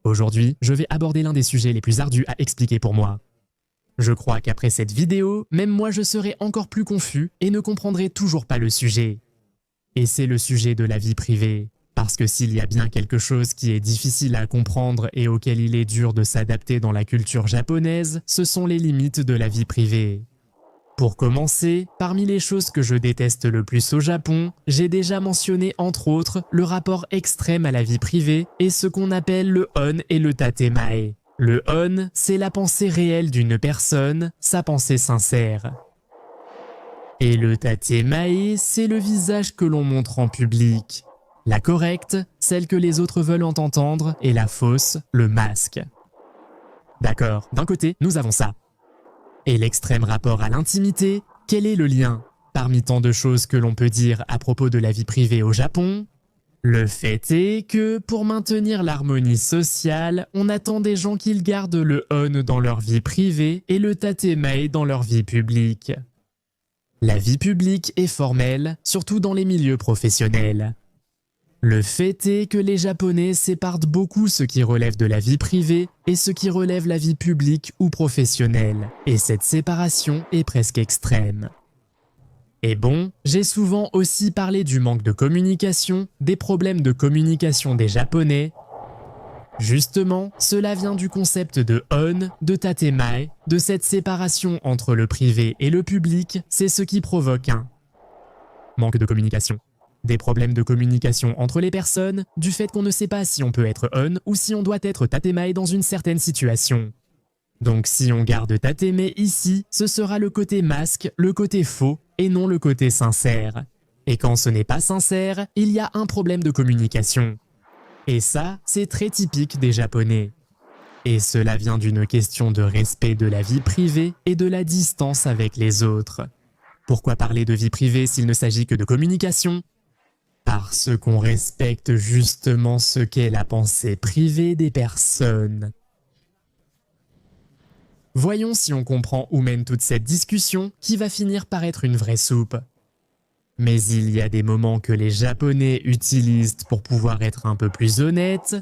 Aujourd'hui, je vais aborder l'un des sujets les plus ardus à expliquer pour moi. Je crois qu'après cette vidéo, même moi je serai encore plus confus et ne comprendrai toujours pas le sujet. Et c'est le sujet de la vie privée. Parce que s'il y a bien quelque chose qui est difficile à comprendre et auquel il est dur de s'adapter dans la culture japonaise, ce sont les limites de la vie privée. Pour commencer, parmi les choses que je déteste le plus au Japon, j'ai déjà mentionné entre autres le rapport extrême à la vie privée et ce qu'on appelle le on et le tatemae. Le on, c'est la pensée réelle d'une personne, sa pensée sincère. Et le tatemae, c'est le visage que l'on montre en public. La correcte, celle que les autres veulent entendre, et la fausse, le masque. D'accord, d'un côté, nous avons ça. Et l'extrême rapport à l'intimité, quel est le lien? Parmi tant de choses que l'on peut dire à propos de la vie privée au Japon, le fait est que, pour maintenir l'harmonie sociale, on attend des gens qu'ils gardent le on dans leur vie privée et le tatemae dans leur vie publique. La vie publique est formelle, surtout dans les milieux professionnels. Le fait est que les Japonais séparent beaucoup ce qui relève de la vie privée et ce qui relève la vie publique ou professionnelle, et cette séparation est presque extrême. Et bon, j'ai souvent aussi parlé du manque de communication, des problèmes de communication des Japonais. Justement, cela vient du concept de on, de tatemae, de cette séparation entre le privé et le public, c'est ce qui provoque un manque de communication. Des problèmes de communication entre les personnes, du fait qu'on ne sait pas si on peut être on ou si on doit être tatemae dans une certaine situation. Donc si on garde tatemae ici, ce sera le côté masque, le côté faux, et non le côté sincère. Et quand ce n'est pas sincère, il y a un problème de communication. Et ça, c'est très typique des Japonais. Et cela vient d'une question de respect de la vie privée et de la distance avec les autres. Pourquoi parler de vie privée s'il ne s'agit que de communication ? Parce qu'on respecte justement ce qu'est la pensée privée des personnes. Voyons si on comprend où mène toute cette discussion qui va finir par être une vraie soupe. Mais il y a des moments que les Japonais utilisent pour pouvoir être un peu plus honnêtes,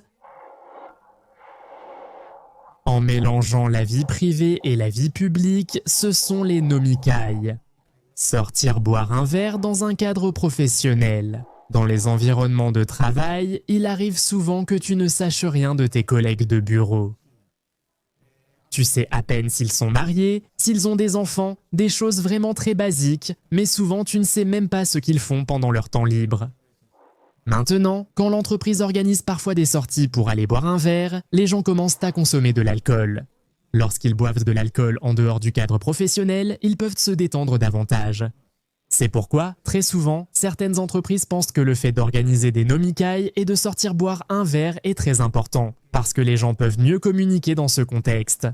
en mélangeant la vie privée et la vie publique, ce sont les nomikai. Sortir boire un verre dans un cadre professionnel. Dans les environnements de travail, il arrive souvent que tu ne saches rien de tes collègues de bureau. Tu sais à peine s'ils sont mariés, s'ils ont des enfants, des choses vraiment très basiques, mais souvent tu ne sais même pas ce qu'ils font pendant leur temps libre. Maintenant, quand l'entreprise organise parfois des sorties pour aller boire un verre, les gens commencent à consommer de l'alcool. Lorsqu'ils boivent de l'alcool en dehors du cadre professionnel, ils peuvent se détendre davantage. C'est pourquoi, très souvent, certaines entreprises pensent que le fait d'organiser des nomikai et de sortir boire un verre est très important, parce que les gens peuvent mieux communiquer dans ce contexte.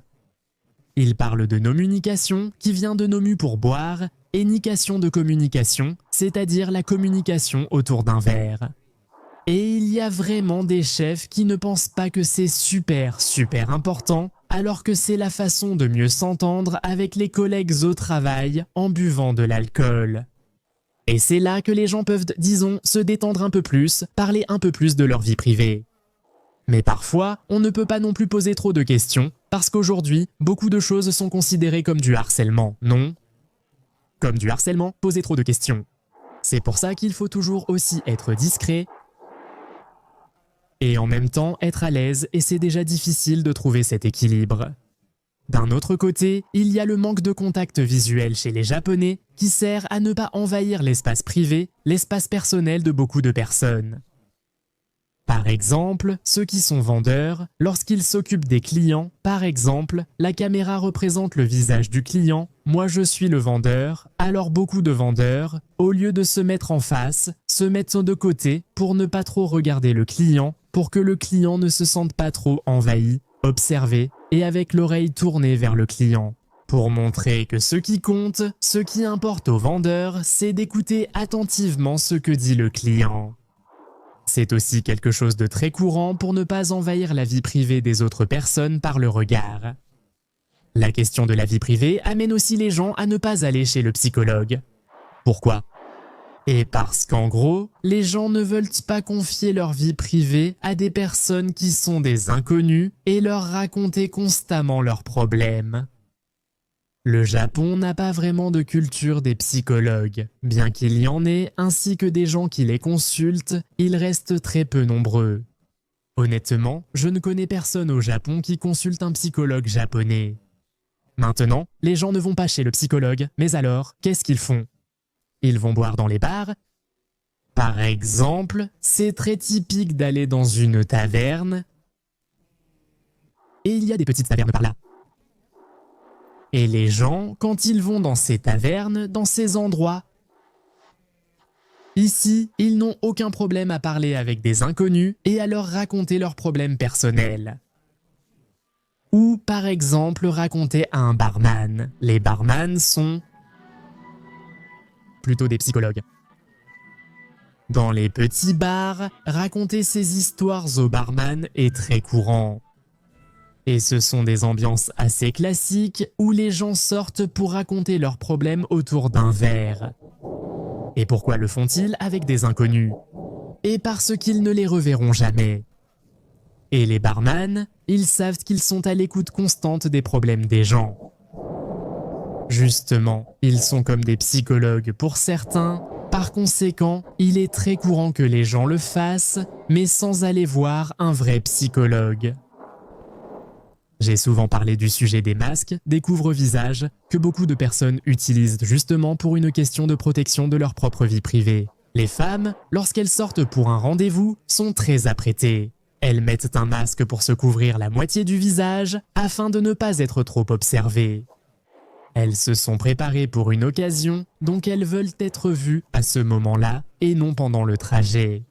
Ils parlent de nomunication, qui vient de nomu pour boire, et nication de communication, c'est-à-dire la communication autour d'un verre. Et il y a vraiment des chefs qui ne pensent pas que c'est super important, alors que c'est la façon de mieux s'entendre avec les collègues au travail en buvant de l'alcool. Et c'est là que les gens peuvent, disons, se détendre un peu plus, parler un peu plus de leur vie privée. Mais parfois, on ne peut pas non plus poser trop de questions, parce qu'aujourd'hui, beaucoup de choses sont considérées comme du harcèlement, non? Comme du harcèlement, poser trop de questions. C'est pour ça qu'il faut toujours aussi être discret, et en même temps être à l'aise, et c'est déjà difficile de trouver cet équilibre. D'un autre côté, il y a le manque de contact visuel chez les Japonais qui sert à ne pas envahir l'espace privé, l'espace personnel de beaucoup de personnes. Par exemple, ceux qui sont vendeurs, lorsqu'ils s'occupent des clients, par exemple, la caméra représente le visage du client, moi je suis le vendeur, alors beaucoup de vendeurs, au lieu de se mettre en face, se mettent de côté pour ne pas trop regarder le client, pour que le client ne se sente pas trop envahi, observé et avec l'oreille tournée vers le client. Pour montrer que ce qui compte, ce qui importe aux vendeurs, c'est d'écouter attentivement ce que dit le client. C'est aussi quelque chose de très courant pour ne pas envahir la vie privée des autres personnes par le regard. La question de la vie privée amène aussi les gens à ne pas aller chez le psychologue. Pourquoi ? Et parce qu'en gros, les gens ne veulent pas confier leur vie privée à des personnes qui sont des inconnus et leur raconter constamment leurs problèmes. Le Japon n'a pas vraiment de culture des psychologues. Bien qu'il y en ait, ainsi que des gens qui les consultent, ils restent très peu nombreux. Honnêtement, je ne connais personne au Japon qui consulte un psychologue japonais. Maintenant, les gens ne vont pas chez le psychologue, mais alors, qu'est-ce qu'ils font ? Ils vont boire dans les bars. Par exemple, c'est très typique d'aller dans une taverne. Et il y a des petites tavernes par là. Et les gens, quand ils vont dans ces tavernes, dans ces endroits, ici, ils n'ont aucun problème à parler avec des inconnus et à leur raconter leurs problèmes personnels. Ou par exemple, raconter à un barman. Les barman sont plutôt des psychologues. Dans les petits bars, raconter ces histoires au barman est très courant. Et ce sont des ambiances assez classiques où les gens sortent pour raconter leurs problèmes autour d'un verre. Et pourquoi le font-ils avec des inconnus? Et parce qu'ils ne les reverront jamais. Et les barman, ils savent qu'ils sont à l'écoute constante des problèmes des gens. Justement, ils sont comme des psychologues pour certains. Par conséquent, il est très courant que les gens le fassent, mais sans aller voir un vrai psychologue. J'ai souvent parlé du sujet des masques, des couvre-visages, que beaucoup de personnes utilisent justement pour une question de protection de leur propre vie privée. Les femmes, lorsqu'elles sortent pour un rendez-vous, sont très apprêtées. Elles mettent un masque pour se couvrir la moitié du visage afin de ne pas être trop observées. Elles se sont préparées pour une occasion, donc elles veulent être vues à ce moment-là et non pendant le trajet.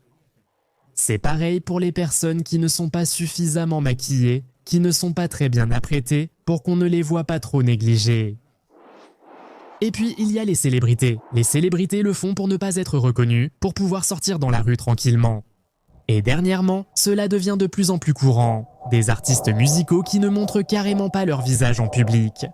C'est pareil pour les personnes qui ne sont pas suffisamment maquillées, qui ne sont pas très bien apprêtées pour qu'on ne les voit pas trop négligées. Et puis il y a les célébrités. Les célébrités le font pour ne pas être reconnues, pour pouvoir sortir dans la rue tranquillement. Et dernièrement, cela devient de plus en plus courant. Des artistes musicaux qui ne montrent carrément pas leur visage en public.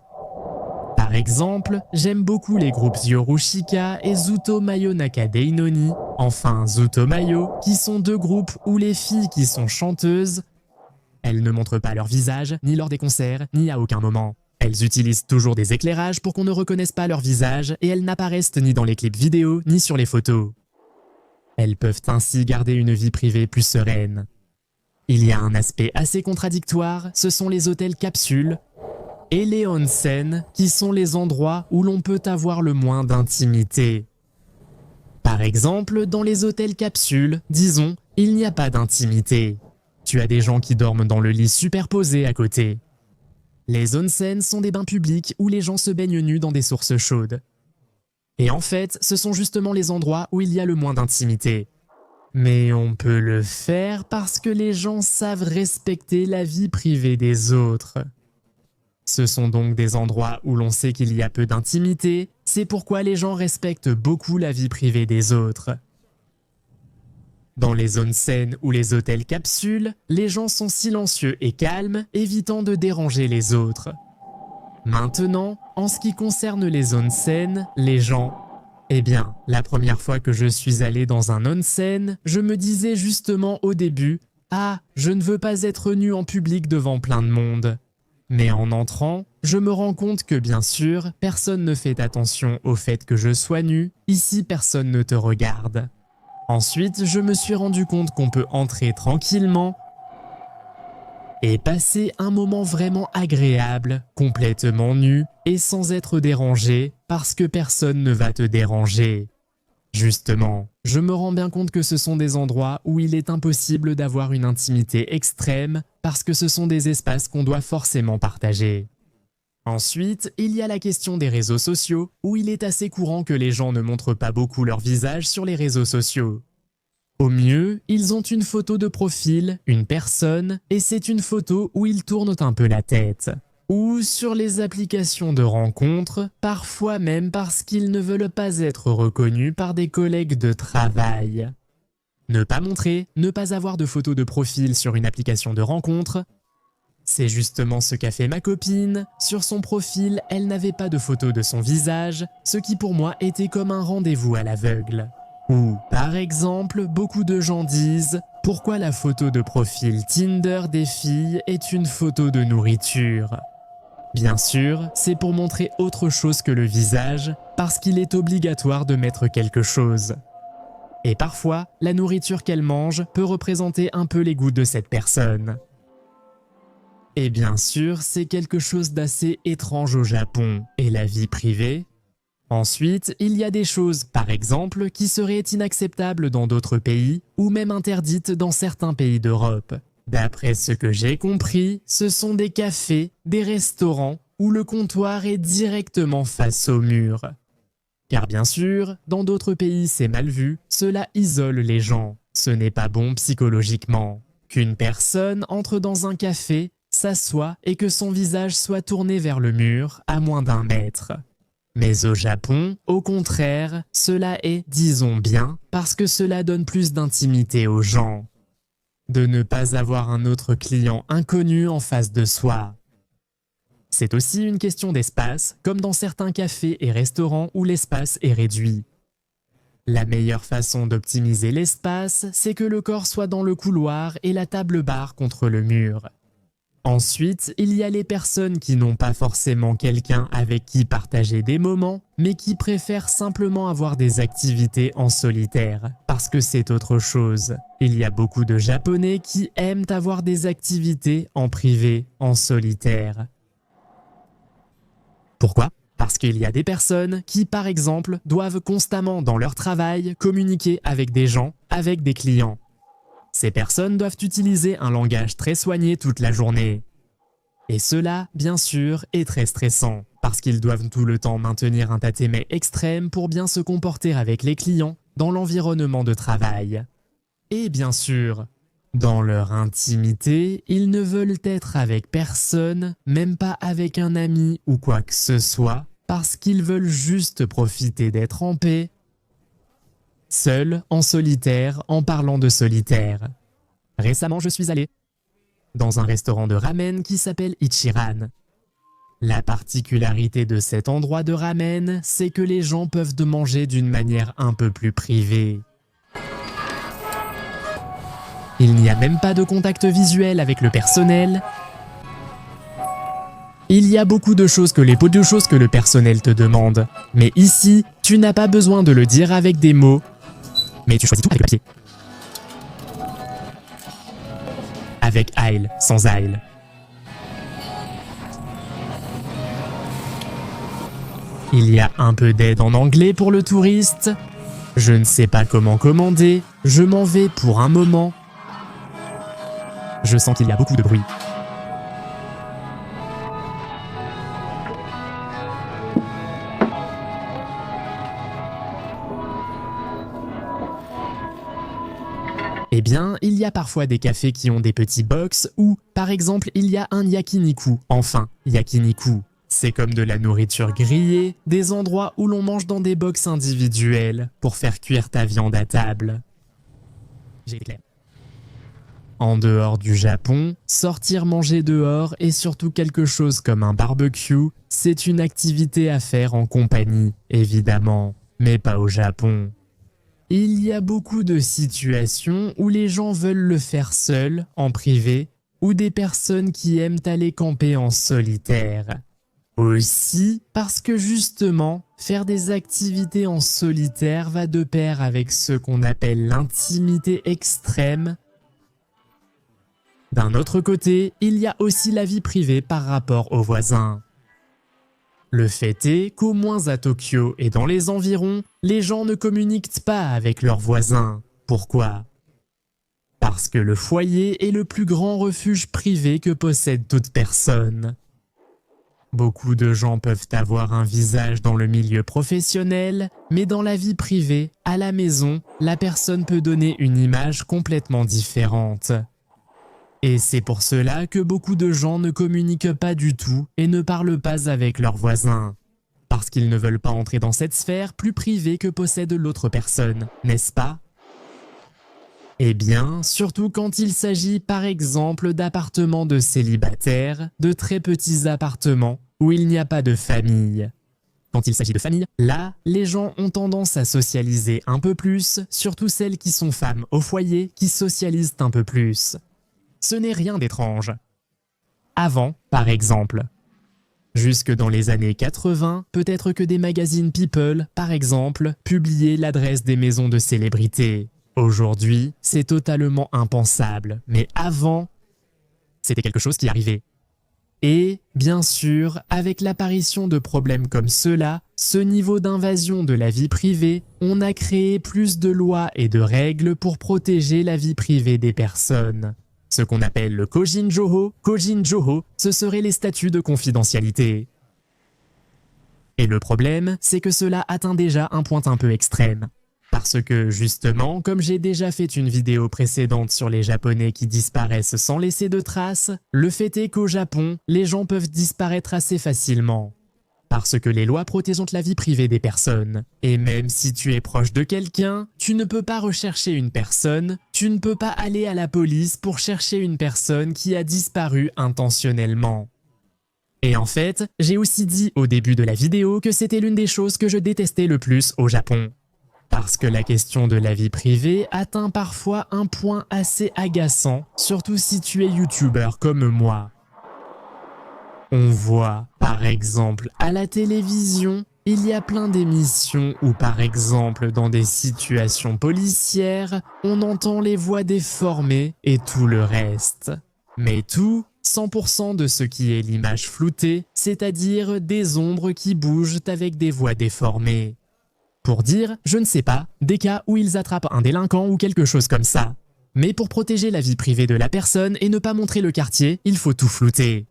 Par exemple, j'aime beaucoup les groupes Yorushika et Zutomayo Nakadeinoni, enfin Zutomayo, qui sont deux groupes où les filles qui sont chanteuses, elles ne montrent pas leur visage, ni lors des concerts, ni à aucun moment. Elles utilisent toujours des éclairages pour qu'on ne reconnaisse pas leur visage et elles n'apparaissent ni dans les clips vidéo, ni sur les photos. Elles peuvent ainsi garder une vie privée plus sereine. Il y a un aspect assez contradictoire, ce sont les hôtels capsules et les onsen, qui sont les endroits où l'on peut avoir le moins d'intimité. Par exemple, dans les hôtels capsules, disons, il n'y a pas d'intimité. Tu as des gens qui dorment dans le lit superposé à côté. Les onsen sont des bains publics où les gens se baignent nus dans des sources chaudes. Et en fait, ce sont justement les endroits où il y a le moins d'intimité. Mais on peut le faire parce que les gens savent respecter la vie privée des autres. Ce sont donc des endroits où l'on sait qu'il y a peu d'intimité, c'est pourquoi les gens respectent beaucoup la vie privée des autres. Dans les onsen ou les hôtels capsules, les gens sont silencieux et calmes, évitant de déranger les autres. Maintenant, en ce qui concerne les onsen, les gens... Eh bien, la première fois que je suis allé dans un onsen, je me disais justement au début « Ah, je ne veux pas être nu en public devant plein de monde ». Mais en entrant, je me rends compte que bien sûr, personne ne fait attention au fait que je sois nu, ici personne ne te regarde. Ensuite, je me suis rendu compte qu'on peut entrer tranquillement et passer un moment vraiment agréable, complètement nu et sans être dérangé parce que personne ne va te déranger. Justement, je me rends bien compte que ce sont des endroits où il est impossible d'avoir une intimité extrême parce que ce sont des espaces qu'on doit forcément partager. Ensuite, il y a la question des réseaux sociaux, où il est assez courant que les gens ne montrent pas beaucoup leur visage sur les réseaux sociaux. Au mieux, ils ont une photo de profil, une personne, et c'est une photo où ils tournent un peu la tête. Ou sur les applications de rencontres, parfois même parce qu'ils ne veulent pas être reconnus par des collègues de travail. Ne pas montrer, ne pas avoir de photo de profil sur une application de rencontre, c'est justement ce qu'a fait ma copine. Sur son profil, elle n'avait pas de photo de son visage, ce qui pour moi était comme un rendez-vous à l'aveugle. Ou, par exemple, beaucoup de gens disent « Pourquoi la photo de profil Tinder des filles est une photo de nourriture ?» Bien sûr, c'est pour montrer autre chose que le visage, parce qu'il est obligatoire de mettre quelque chose. Et parfois, la nourriture qu'elle mange peut représenter un peu les goûts de cette personne. Et bien sûr, c'est quelque chose d'assez étrange au Japon, et la vie privée. Ensuite, il y a des choses, par exemple, qui seraient inacceptables dans d'autres pays, ou même interdites dans certains pays d'Europe. D'après ce que j'ai compris, ce sont des cafés, des restaurants, où le comptoir est directement face au mur. Car bien sûr, dans d'autres pays c'est mal vu, cela isole les gens. Ce n'est pas bon psychologiquement. Qu'une personne entre dans un café, s'assoit et que son visage soit tourné vers le mur à moins d'1 mètre. Mais au Japon, au contraire, cela est, disons bien, parce que cela donne plus d'intimité aux gens. De ne pas avoir un autre client inconnu en face de soi. C'est aussi une question d'espace, comme dans certains cafés et restaurants où l'espace est réduit. La meilleure façon d'optimiser l'espace, c'est que le corps soit dans le couloir et la table barre contre le mur. Ensuite, il y a les personnes qui n'ont pas forcément quelqu'un avec qui partager des moments, mais qui préfèrent simplement avoir des activités en solitaire, parce que c'est autre chose. Il y a beaucoup de Japonais qui aiment avoir des activités en privé, en solitaire. Pourquoi ? Parce qu'il y a des personnes qui, par exemple, doivent constamment dans leur travail communiquer avec des gens, avec des clients. Ces personnes doivent utiliser un langage très soigné toute la journée. Et cela, bien sûr, est très stressant, parce qu'ils doivent tout le temps maintenir un tatame extrême pour bien se comporter avec les clients dans l'environnement de travail. Et bien sûr, dans leur intimité, ils ne veulent être avec personne, même pas avec un ami ou quoi que ce soit, parce qu'ils veulent juste profiter d'être en paix, seul, en solitaire, en parlant de solitaire. Récemment, je suis allé dans un restaurant de ramen qui s'appelle Ichiran. La particularité de cet endroit de ramen, c'est que les gens peuvent manger d'une manière un peu plus privée. Il n'y a même pas de contact visuel avec le personnel. Il y a beaucoup de choses que le personnel te demande. Mais ici, tu n'as pas besoin de le dire avec des mots, mais tu choisis tout avec le papier. Avec aisle, sans aisle. Il y a un peu d'aide en anglais pour le touriste. Je ne sais pas comment commander. Je m'en vais pour un moment. Je sens qu'il y a beaucoup de bruit. Eh bien, il y a parfois des cafés qui ont des petits box où, par exemple, il y a un yakiniku. Enfin, yakiniku, c'est comme de la nourriture grillée, des endroits où l'on mange dans des box individuels pour faire cuire ta viande à table. J'ai été clair. En dehors du Japon, sortir manger dehors est surtout quelque chose comme un barbecue, c'est une activité à faire en compagnie, évidemment, mais pas au Japon. Il y a beaucoup de situations où les gens veulent le faire seuls, en privé, ou des personnes qui aiment aller camper en solitaire. Aussi parce que justement, faire des activités en solitaire va de pair avec ce qu'on appelle l'intimité extrême. D'un autre côté, il y a aussi la vie privée par rapport aux voisins. Le fait est qu'au moins à Tokyo et dans les environs, les gens ne communiquent pas avec leurs voisins. Pourquoi ? Parce que le foyer est le plus grand refuge privé que possède toute personne. Beaucoup de gens peuvent avoir un visage dans le milieu professionnel, mais dans la vie privée, à la maison, la personne peut donner une image complètement différente. Et c'est pour cela que beaucoup de gens ne communiquent pas du tout et ne parlent pas avec leurs voisins. Parce qu'ils ne veulent pas entrer dans cette sphère plus privée que possède l'autre personne, n'est-ce pas ? Eh bien, surtout quand il s'agit par exemple d'appartements de célibataires, de très petits appartements où il n'y a pas de famille. Quand il s'agit de famille, là, les gens ont tendance à socialiser un peu plus, surtout celles qui sont femmes au foyer qui socialisent un peu plus. Ce n'est rien d'étrange. Avant, par exemple. Jusque dans les années 80, peut-être que des magazines People, par exemple, publiaient l'adresse des maisons de célébrités. Aujourd'hui, c'est totalement impensable, mais avant, c'était quelque chose qui arrivait. Et, bien sûr, avec l'apparition de problèmes comme ceux-là, ce niveau d'invasion de la vie privée, on a créé plus de lois et de règles pour protéger la vie privée des personnes. Ce qu'on appelle le Kojin-Joho, ce seraient les statuts de confidentialité. Et le problème, c'est que cela atteint déjà un point un peu extrême. Parce que, justement, comme j'ai déjà fait une vidéo précédente sur les Japonais qui disparaissent sans laisser de traces, le fait est qu'au Japon, les gens peuvent disparaître assez facilement. Parce que les lois protègent la vie privée des personnes. Et même si tu es proche de quelqu'un, tu ne peux pas rechercher une personne, tu ne peux pas aller à la police pour chercher une personne qui a disparu intentionnellement. Et en fait, j'ai aussi dit au début de la vidéo que c'était l'une des choses que je détestais le plus au Japon. Parce que la question de la vie privée atteint parfois un point assez agaçant, surtout si tu es youtubeur comme moi. On voit, par exemple, à la télévision, il y a plein d'émissions où, par exemple, dans des situations policières, on entend les voix déformées et tout le reste. Mais tout, 100% de ce qui est l'image floutée, c'est-à-dire des ombres qui bougent avec des voix déformées. Pour dire, je ne sais pas, des cas où ils attrapent un délinquant ou quelque chose comme ça. Mais pour protéger la vie privée de la personne et ne pas montrer le quartier, il faut tout flouter.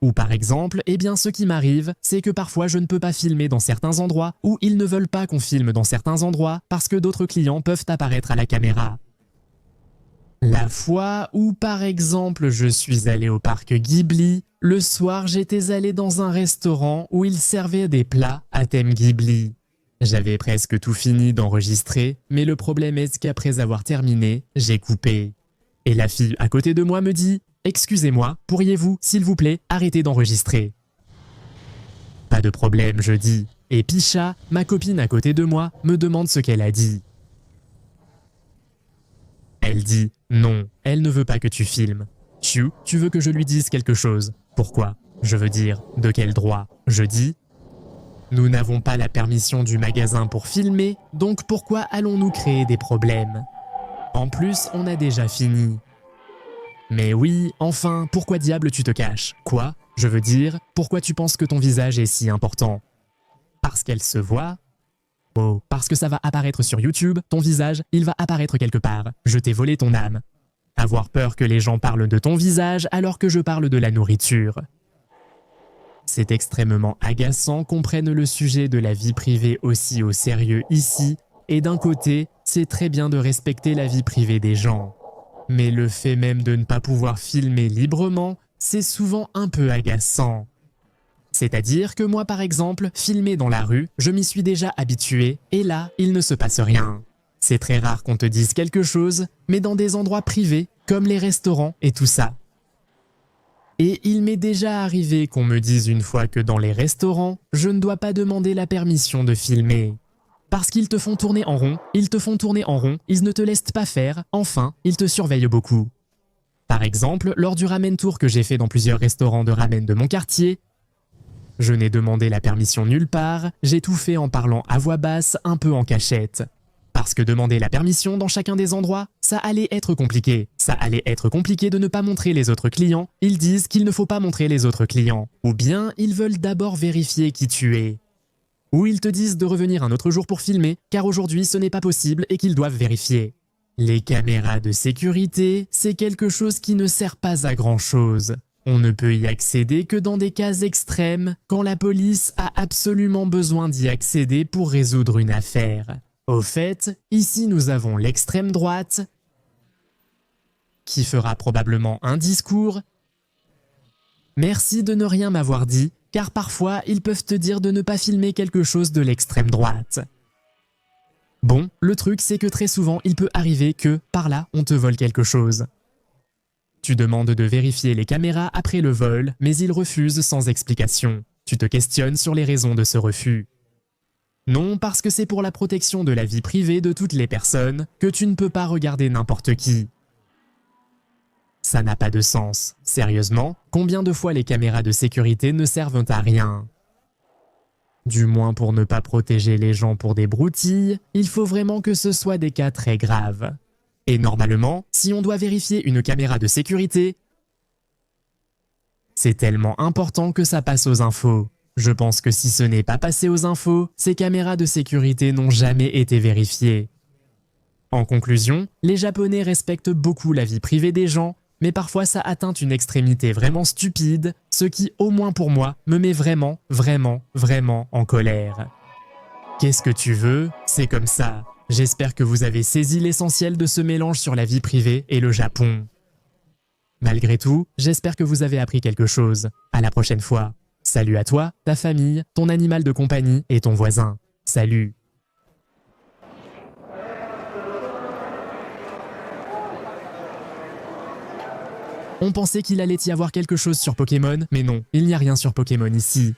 Ou par exemple, eh bien ce qui m'arrive, c'est que parfois je ne peux pas filmer dans certains endroits ou ils ne veulent pas qu'on filme dans certains endroits parce que d'autres clients peuvent apparaître à la caméra. La fois où par exemple je suis allé au parc Ghibli, le soir j'étais allé dans un restaurant où ils servaient des plats à thème Ghibli. J'avais presque tout fini d'enregistrer, mais le problème est qu'après avoir terminé, j'ai coupé. Et la fille à côté de moi me dit « Excusez-moi, pourriez-vous, s'il vous plaît, arrêter d'enregistrer ?» Pas de problème, je dis. Et Picha, ma copine à côté de moi, me demande ce qu'elle a dit. Elle dit « Non, elle ne veut pas que tu filmes. Tu veux que je lui dise quelque chose. Pourquoi? Je veux dire, de quel droit? Je dis « Nous n'avons pas la permission du magasin pour filmer, donc pourquoi allons-nous créer des problèmes? En plus, on a déjà fini. » Mais oui, enfin, pourquoi diable tu te caches? Quoi? Je veux dire, pourquoi tu penses que ton visage est si important? Parce qu'elle se voit? Oh, parce que ça va apparaître sur YouTube, ton visage, il va apparaître quelque part. Je t'ai volé ton âme. Avoir peur que les gens parlent de ton visage alors que je parle de la nourriture. C'est extrêmement agaçant qu'on prenne le sujet de la vie privée aussi au sérieux ici, et d'un côté, c'est très bien de respecter la vie privée des gens. Mais le fait même de ne pas pouvoir filmer librement, c'est souvent un peu agaçant. C'est-à-dire que moi par exemple, filmer dans la rue, je m'y suis déjà habitué, et là, il ne se passe rien. C'est très rare qu'on te dise quelque chose, mais dans des endroits privés, comme les restaurants et tout ça. Et il m'est déjà arrivé qu'on me dise une fois que dans les restaurants, je ne dois pas demander la permission de filmer. Parce qu'ils te font tourner en rond, ils ne te laissent pas faire, enfin, ils te surveillent beaucoup. Par exemple, lors du ramen tour que j'ai fait dans plusieurs restaurants de ramen de mon quartier, je n'ai demandé la permission nulle part, j'ai tout fait en parlant à voix basse, un peu en cachette. Parce que demander la permission dans chacun des endroits, ça allait être compliqué. Ça allait être compliqué de ne pas montrer les autres clients. Ils disent qu'il ne faut pas montrer les autres clients. Ou bien ils veulent d'abord vérifier qui tu es. Ou ils te disent de revenir un autre jour pour filmer, car aujourd'hui ce n'est pas possible et qu'ils doivent vérifier. Les caméras de sécurité, c'est quelque chose qui ne sert pas à grand-chose. On ne peut y accéder que dans des cas extrêmes, quand la police a absolument besoin d'y accéder pour résoudre une affaire. Au fait, ici nous avons l'extrême droite, qui fera probablement un discours. Merci de ne rien m'avoir dit, car parfois ils peuvent te dire de ne pas filmer quelque chose de l'extrême droite. Bon, le truc c'est que très souvent il peut arriver que, par là, on te vole quelque chose. Tu demandes de vérifier les caméras après le vol, mais ils refusent sans explication. Tu te questionnes sur les raisons de ce refus. Non, parce que c'est pour la protection de la vie privée de toutes les personnes que tu ne peux pas regarder n'importe qui. Ça n'a pas de sens. Sérieusement, combien de fois les caméras de sécurité ne servent à rien? Du moins pour ne pas protéger les gens pour des broutilles, il faut vraiment que ce soit des cas très graves. Et normalement, si on doit vérifier une caméra de sécurité, c'est tellement important que ça passe aux infos. Je pense que si ce n'est pas passé aux infos, ces caméras de sécurité n'ont jamais été vérifiées. En conclusion, les Japonais respectent beaucoup la vie privée des gens, mais parfois ça atteint une extrémité vraiment stupide, ce qui, au moins pour moi, me met vraiment en colère. Qu'est-ce que tu veux? C'est comme ça. J'espère que vous avez saisi l'essentiel de ce mélange sur la vie privée et le Japon. Malgré tout, j'espère que vous avez appris quelque chose. À la prochaine fois. Salut à toi, ta famille, ton animal de compagnie et ton voisin. Salut! On pensait qu'il allait y avoir quelque chose sur Pokémon, mais non, il n'y a rien sur Pokémon ici.